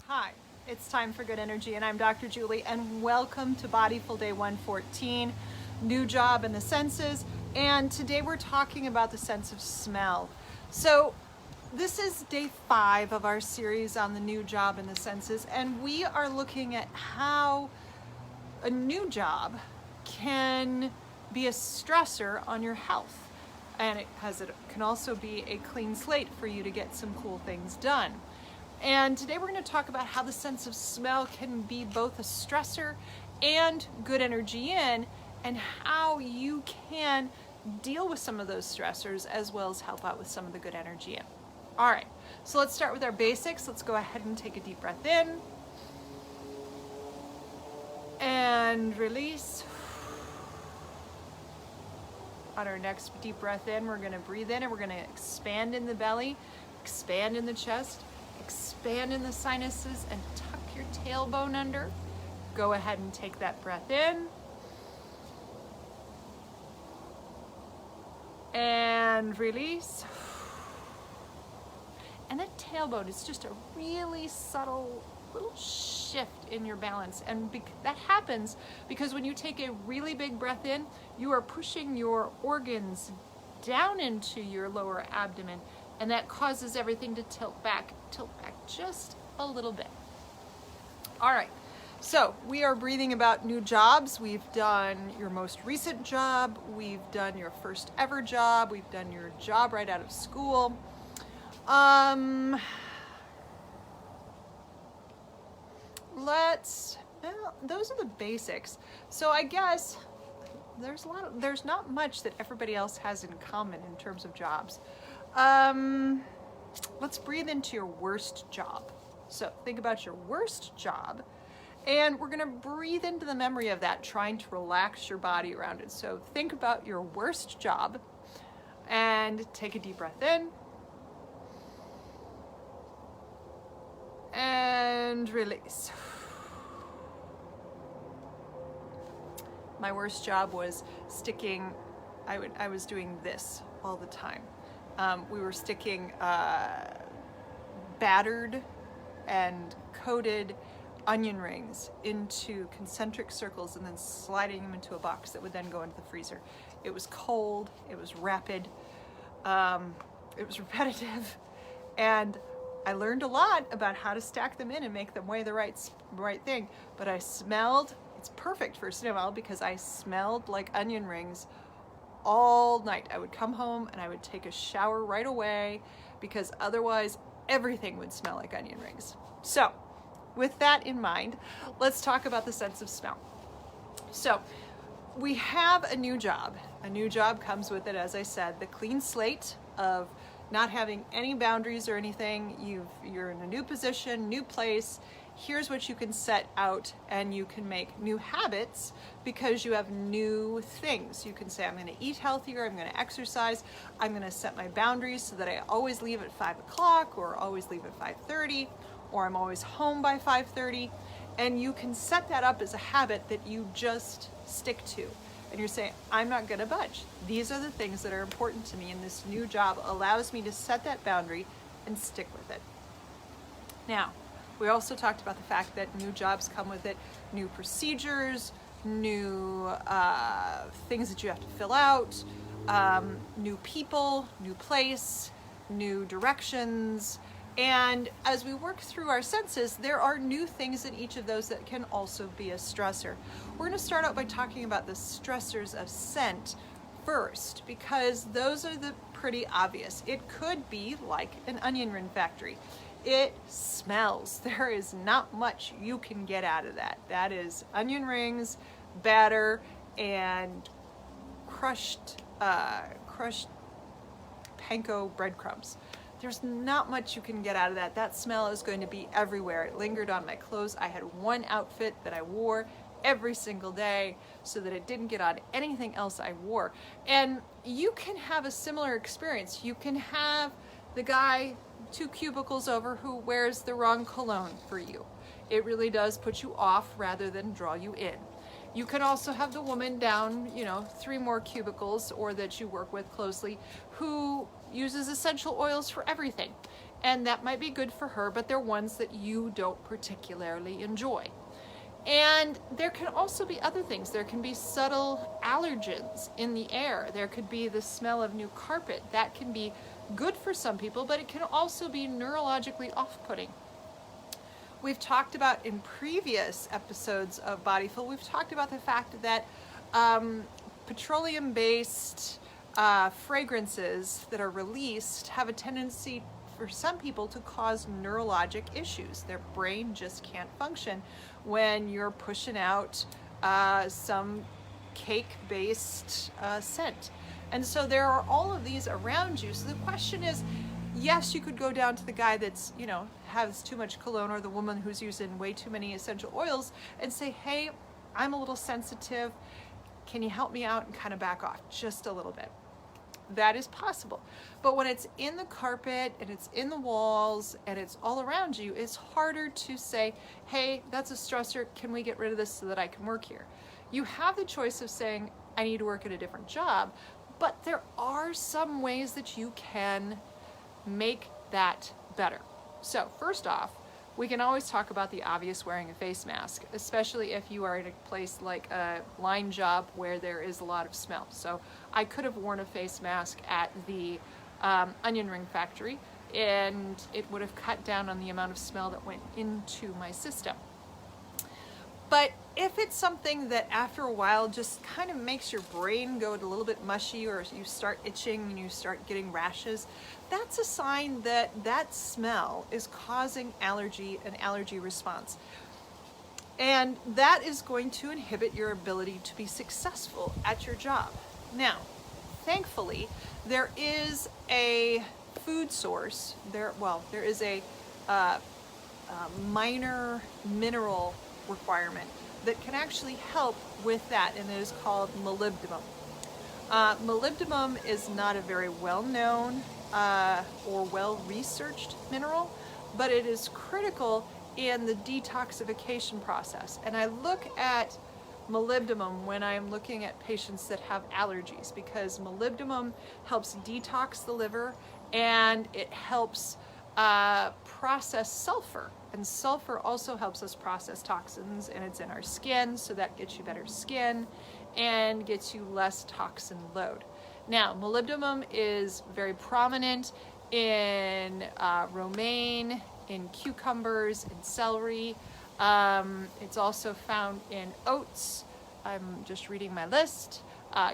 Hi, it's time for good energy, and I'm Dr. Julie, and welcome to Bodyful Day 114, new job in the senses. And today we're talking about the sense of smell. So this is day 5 of our series on the new job in the senses, and we are looking at how a new job can be a stressor on your health. And it can also be a clean slate for you to get some cool things done. And today we're going to talk about how the sense of smell can be both a stressor and good energy in, and how you can deal with some of those stressors as well as help out with some of the good energy in. All right, so let's start with our basics. Let's go ahead and take a deep breath in and release. On our next deep breath in, we're going to breathe in and we're going to expand in the belly, expand in the chest, expand in the sinuses, and tuck your tailbone under. Go ahead and take that breath in. And release. And that tailbone is just a really subtle little shift in your balance. And that happens because when you take a really big breath in, you are pushing your organs down into your lower abdomen, and that causes everything to tilt back just a little bit. All right, so we are breathing about new jobs. We've done your most recent job. We've done your first ever job. We've done your job right out of school. Those are the basics. So I guess there's not much that everybody else has in common in terms of jobs. Let's breathe into your worst job. So think about your worst job, and we're gonna breathe into the memory of that, trying to relax your body around it. So think about your worst job and take a deep breath in and release. My worst job was sticking, I was doing this all the time. We were sticking battered and coated onion rings into concentric circles and then sliding them into a box that would then go into the freezer. It was cold, it was rapid, it was repetitive, and I learned a lot about how to stack them in and make them weigh the right thing, but I smelled, it's perfect for smell because I smelled like onion rings all night. I would come home and I would take a shower right away because otherwise everything would smell like onion rings. So with that in mind, let's talk about the sense of smell. So we have a new job. A new job comes with it, as I said, the clean slate of not having any boundaries or anything. You're in a new position, new place. Here's what you can set out, and you can make new habits because you have new things. You can say, I'm going to eat healthier, I'm going to exercise, I'm going to set my boundaries so that I always leave at 5 o'clock or always leave at 5:30, or I'm always home by 5:30. And you can set that up as a habit that you just stick to. And you're saying, I'm not going to budge. These are the things that are important to me, and this new job allows me to set that boundary and stick with it. Now, we also talked about the fact that new jobs come with it, new procedures, new things that you have to fill out, new people, new place, new directions. And as we work through our senses, there are new things in each of those that can also be a stressor. We're going to start out by talking about the stressors of scent first, because those are the pretty obvious. It could be like an onion ring factory. It smells. There is not much you can get out of that. That is onion rings, batter, and crushed panko breadcrumbs. There's not much you can get out of that. That smell is going to be everywhere. It lingered on my clothes. I had one outfit that I wore every single day so that it didn't get on anything else I wore. And you can have a similar experience. You can have the guy 2 cubicles over who wears the wrong cologne for you. It really does put you off rather than draw you in. You can also have the woman down, 3 more cubicles or that you work with closely who uses essential oils for everything. and that might be good for her, but they're ones that you don't particularly enjoy. And there can also be other things. There can be subtle allergens in the air. There could be the smell of new carpet. That can be good for some people, but it can also be neurologically off-putting. We've talked about in previous episodes of Bodyful, we've talked about the fact that petroleum-based fragrances that are released have a tendency for some people to cause neurologic issues. Their brain just can't function when you're pushing out some cake-based scent. And so there are all of these around you. So the question is, yes, you could go down to the guy that's, has too much cologne, or the woman who's using way too many essential oils, and say, hey, I'm a little sensitive. Can you help me out and kind of back off just a little bit? That is possible. But when it's in the carpet and it's in the walls and it's all around you, it's harder to say, hey, that's a stressor. Can we get rid of this so that I can work here? You have the choice of saying, I need to work at a different job, but there are some ways that you can make that better. So first off, we can always talk about the obvious wearing a face mask, especially if you are in a place like a line job where there is a lot of smell. So I could have worn a face mask at the onion ring factory, and it would have cut down on the amount of smell that went into my system. But if it's something that after a while just kind of makes your brain go a little bit mushy, or you start itching and you start getting rashes, that's a sign that that smell is causing an allergy response. And that is going to inhibit your ability to be successful at your job. Now, thankfully, there is a food source. There is a minor mineral requirement that can actually help with that, and it is called molybdenum. Molybdenum is not a very well-known or well-researched mineral, but it is critical in the detoxification process. And I look at molybdenum when I'm looking at patients that have allergies, because molybdenum helps detox the liver, and it helps process sulfur. And sulfur also helps us process toxins, and it's in our skin, so that gets you better skin and gets you less toxin load. Now, molybdenum is very prominent in romaine, in cucumbers, in celery. It's also found in oats. I'm just reading my list.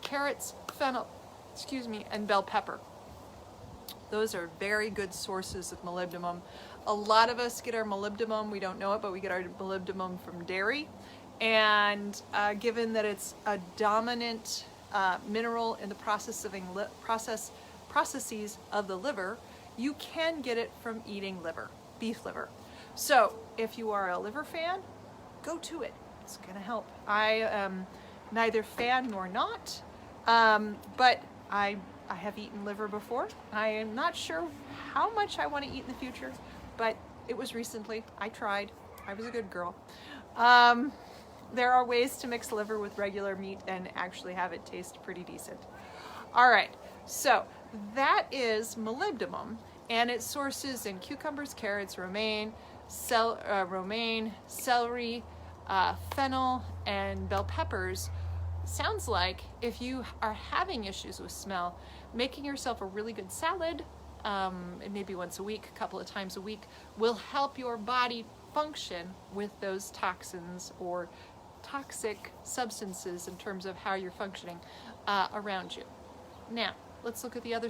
Carrots, fennel, and bell pepper. Those are very good sources of molybdenum. A lot of us get our molybdenum, we don't know it, but we get our molybdenum from dairy. And given that it's a dominant mineral in the processes of the liver, you can get it from eating liver, beef liver. So if you are a liver fan, go to it. It's gonna help. I am neither fan nor not, but I have eaten liver before. I am not sure how much I want to eat in the future, but it was recently. I tried. I was a good girl. There are ways to mix liver with regular meat and actually have it taste pretty decent. All right, so that is molybdenum, and its sources in cucumbers, carrots, romaine, celery, fennel, and bell peppers. Sounds like if you are having issues with smell, making yourself a really good salad, maybe once a week, a couple of times a week, will help your body function with those toxins or toxic substances in terms of how you're functioning around you. Now, let's look at the other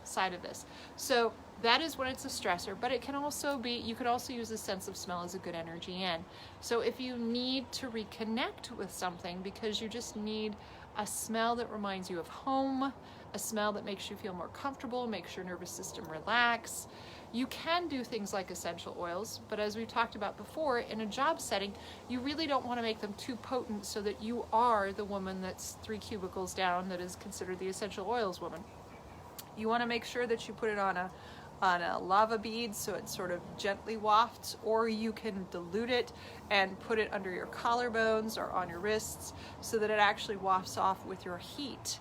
side of this. So that is when it's a stressor, but it can also be, you could also use a sense of smell as a good energy in. So if you need to reconnect with something because you just need a smell that reminds you of home, a smell that makes you feel more comfortable, makes your nervous system relax, you can do things like essential oils, but as we've talked about before, in a job setting, you really don't want to make them too potent so that you are the woman that's 3 cubicles down that is considered the essential oils woman. You want to make sure that you put it on a lava bead so it sort of gently wafts, or you can dilute it and put it under your collarbones or on your wrists so that it actually wafts off with your heat.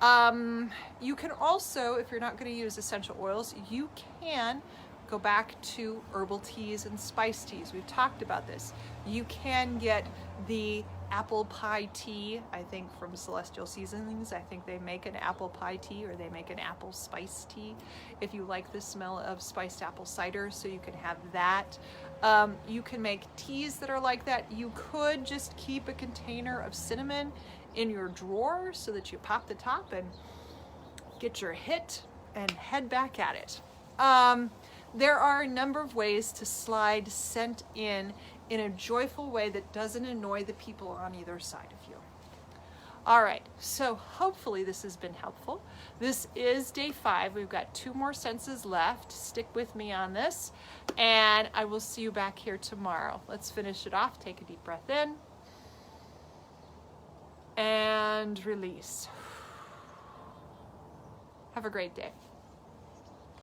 You can also, if you're not going to use essential oils, you can go back to herbal teas and spice teas. We've talked about this. You can get the apple pie tea, I think from Celestial Seasonings. I think they make an apple pie tea, or they make an apple spice tea if you like the smell of spiced apple cider, so you can have that. You can make teas that are like that. You could just keep a container of cinnamon in your drawer so that you pop the top and get your hit and head back at it. There are a number of ways to slide scent in a joyful way that doesn't annoy the people on either side of you. All right, so hopefully this has been helpful. This is day 5. We've got 2 more senses left. Stick with me on this, and I will see you back here tomorrow. Let's finish it off. Take a deep breath in and release. Have a great day.